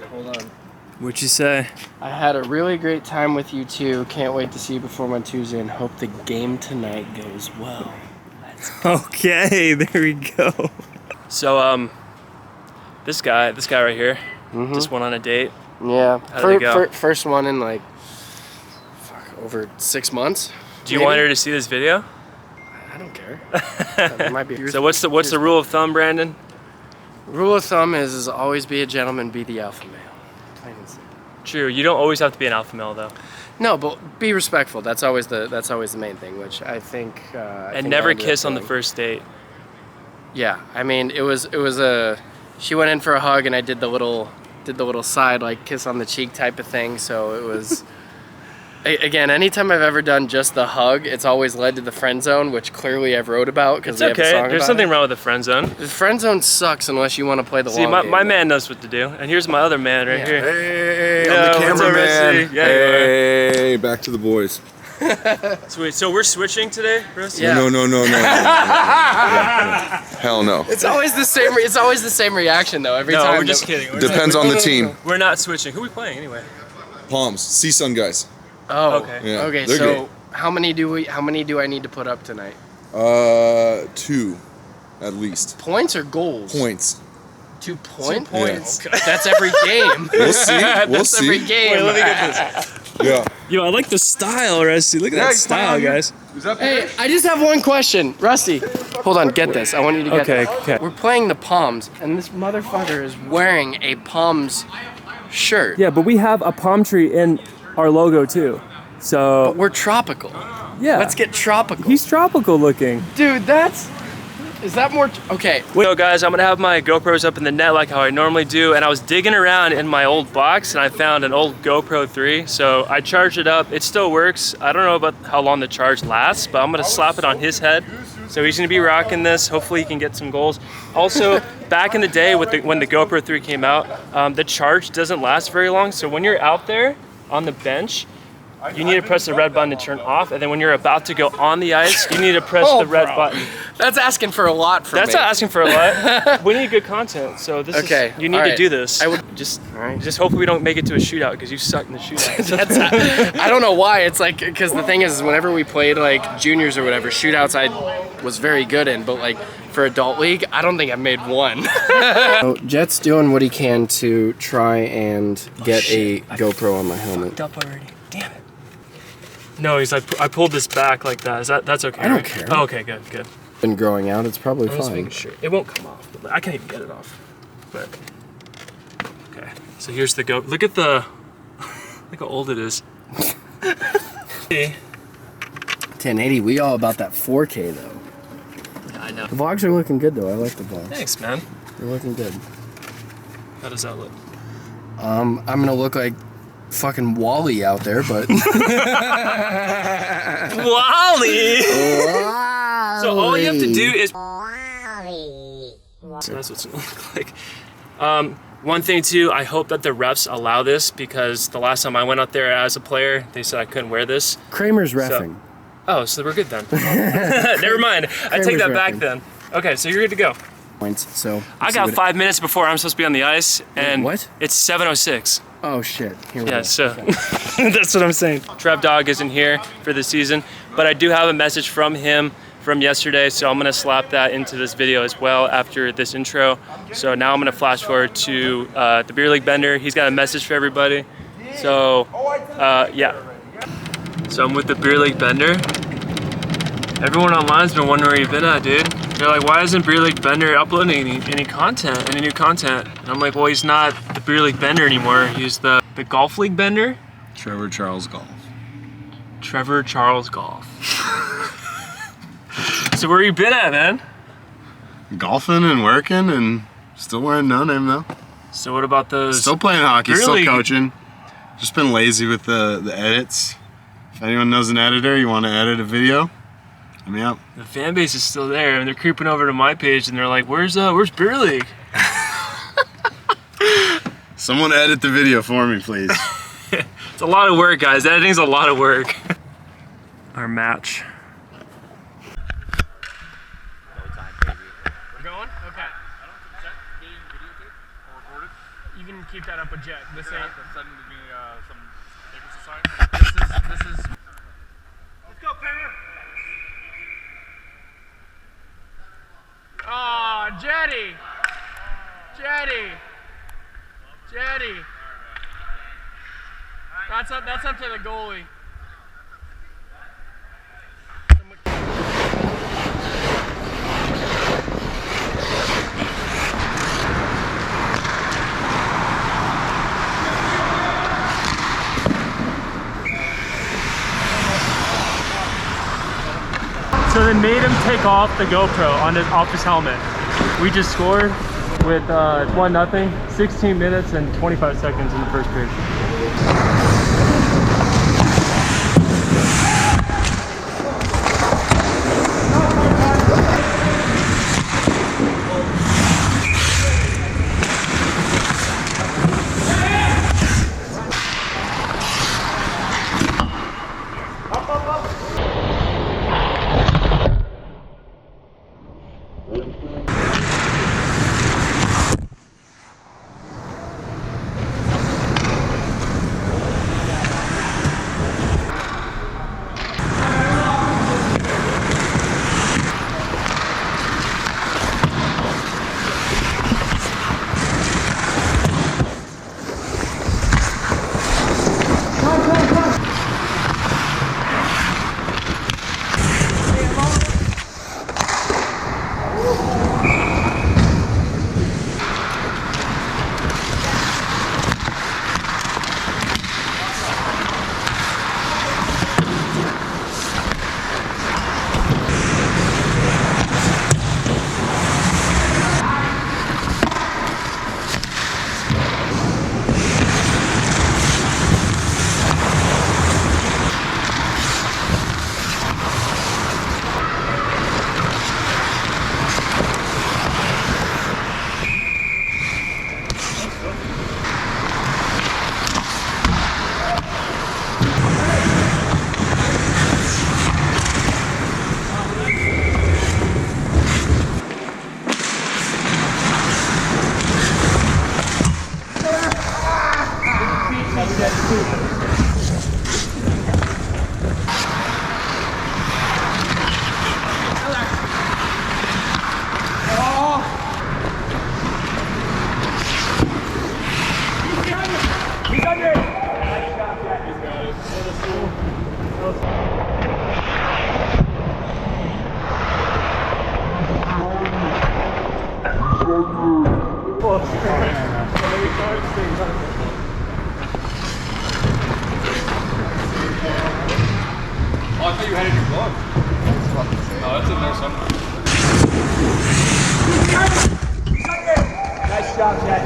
did. Hold on. What'd you say? I had a really great time with you too. Can't wait to see you perform on Tuesday and hope the game tonight goes well. Okay, there we go. So, this guy right here, just went on a date. Yeah. How did it go? First one in like, over 6 months. Do you want her to see this video? I don't care. It might be. So what's the rule of thumb, Brandon? Rule of thumb is always be a gentleman, be the alpha male. Plain and simple. True. You don't always have to be an alpha male, though. No, but be respectful. That's always the main thing, which I think. And never kiss on the first date. Yeah, I mean it was a. She went in for a hug, and I did the little side like kiss on the cheek type of thing. So it was. Again, anytime I've ever done just the hug, it's always led to the friend zone, which clearly I've wrote about because it's okay. There's something wrong with the friend zone. The friend zone sucks unless you want to play the long game. See, my man knows what to do, and here's my other man right here. Hey, I'm the cameraman. Yeah, hey, back to the boys. Sweet. So we're switching today, Rusty? Yeah. No. Hell no. It's always the same. It's always the same reaction though. Every time. No, we're just kidding. Depends on the team. We're not switching. Who are we playing anyway? Palms. CSUN guys. Oh, okay. Yeah, okay. So great. how many do I need to put up tonight? 2, at least. Points or goals? Points. 2 points. Yeah. That's every game. We'll see. That's every game. Wait, let me get this. Yeah. Yo, I like the style, Rusty. Look at that style, guys. Hey, I just have one question, Rusty. Hold on, get this. I want you to get this. Okay. We're playing the Palms, and this motherfucker is wearing a Palms shirt. Yeah, but we have a palm tree in our logo too. So But we're tropical. yeah. Let's get tropical. He's tropical looking. Dude, is that more, okay. So guys, I'm gonna have my GoPros up in the net like how I normally do, and I was digging around in my old box and I found an old GoPro 3, so I charged it up. It still works. I don't know about how long the charge lasts, but I'm gonna slap it on his head. So he's gonna be rocking this. Hopefully he can get some goals. Also, back in the day when the GoPro 3 came out, the charge doesn't last very long, so when you're out there on the bench, you need to press the red button to turn off, and then when you're about to go on the ice, you need to press the red button. That's asking for a lot from me. That's not asking for a lot. We need good content, so this is, you need to do this. I would just hope we don't make it to a shootout because you suck in the shootout. I don't know why. It's like, because the thing is, whenever we played like juniors or whatever, shootouts I was very good in, but like for adult league, I don't think I made one. So Jet's doing what he can to try and get a GoPro on my helmet. Up already. Damn it. No, he's like, I pulled this back like that. That's okay? I don't care. Oh, okay, good. Been growing out, it's probably I'm just fine. making sure. It won't come off, but I can't even get it off. But, okay. So here's the GoPro. Look at look how old it is. 1080, we all about that 4K though. Yeah, I know. The vlogs are looking good though. I like the vlogs. Thanks, man. They're looking good. How does that look? I'm gonna look like fucking Wally out there, but Wally! So all you have to do is So that's what it's gonna look like. One thing too, I hope that the refs allow this because the last time I went out there as a player, they said I couldn't wear this. Kramer's reffing. So we're good then. Never mind. I take that back then. Okay, so you're good to go. Points. So I got 5 minutes before I'm supposed to be on the ice, and what? It's 7:06. Oh shit. Here we go. So that's what I'm saying. Trev Dog isn't here for the season, but I do have a message from him from yesterday, so I'm gonna slap that into this video as well after this intro. So now I'm gonna flash forward to the Beer League Bender. He's got a message for everybody. So yeah. So I'm with the Beer League Bender. Everyone online's been wondering where you've been at, dude. They're like, why isn't Beer League Bender uploading any new content? And I'm like, well, he's not the Beer League Bender anymore. He's the Golf League Bender. Trevor Charles Golf. Trevor Charles Golf. So where you been at, man? Golfing and working and still wearing no name though. So what about those? Still playing hockey, Beer still League. coaching. Just been lazy with the edits. If anyone knows an editor, you want to edit a video, hit me up. The fan base is still there, and they're creeping over to my page, and they're like, "Where's Beer League?" Someone edit the video for me, please. It's a lot of work, guys. Editing's a lot of work. Our match. We're going? Okay. You can keep that up with Jet. This ain't. Send me some papers to sign. This is. Let's go, Perry. Oh, Jetty. That's up to the goalie. So they made him take off the GoPro off his helmet. We just scored with 1-0, 16 minutes and 25 seconds in the first period. Oh, I thought you had it in your glove. No, that's in there somewhere. Nice job, Chad.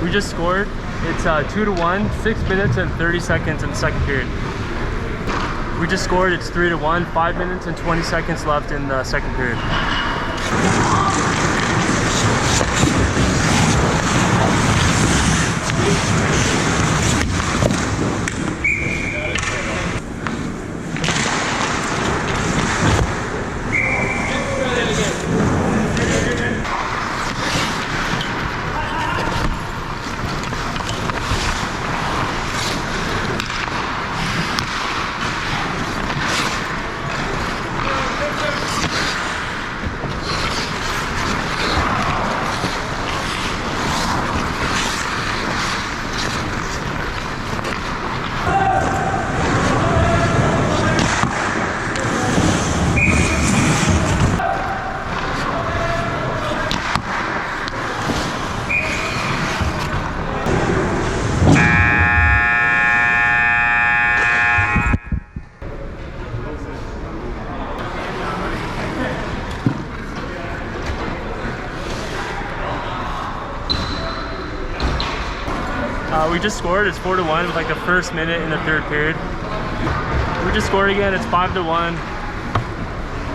We just scored. It's 2-1, 6 minutes and 30 seconds in the second period. We just scored. It's 3-1, 5 minutes and 20 seconds left in the second period. we just scored. It's 4-1 with like the first minute in the third period. We just scored again. It's 5-1.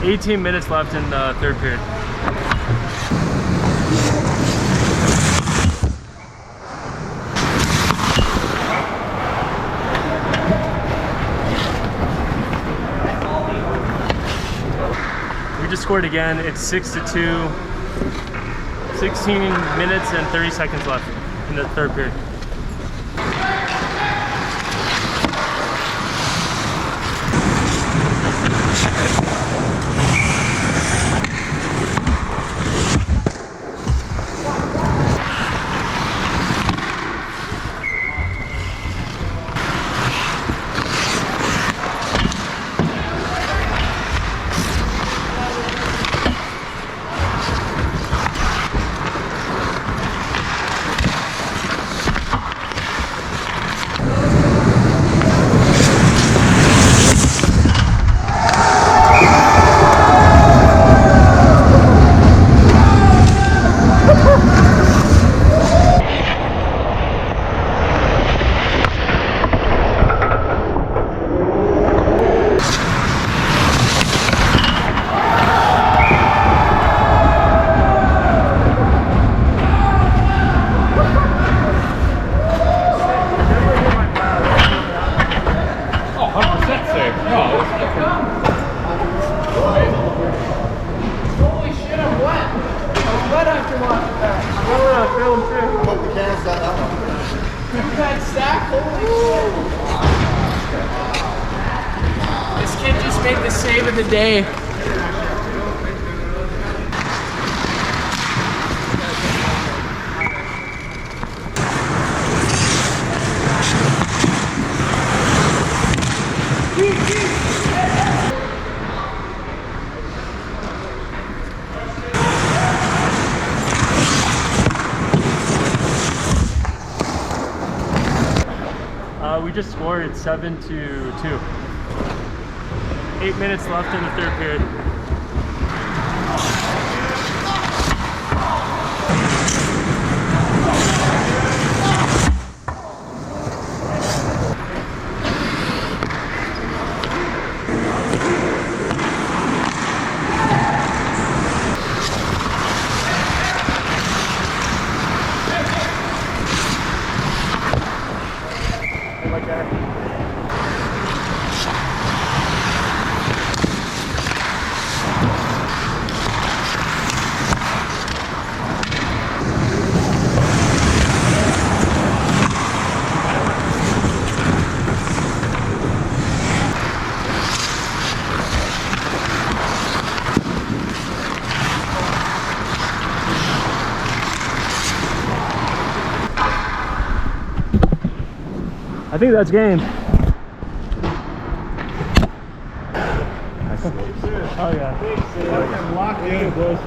18 minutes left in the third period. We just scored again. It's 6-2. 16 minutes and 30 seconds left in the third period. This kid just made the save of the day. We just scored. It's 7-2. 8 minutes left in the third period. Like that. I think that's game. Oh yeah. Lock in, boys.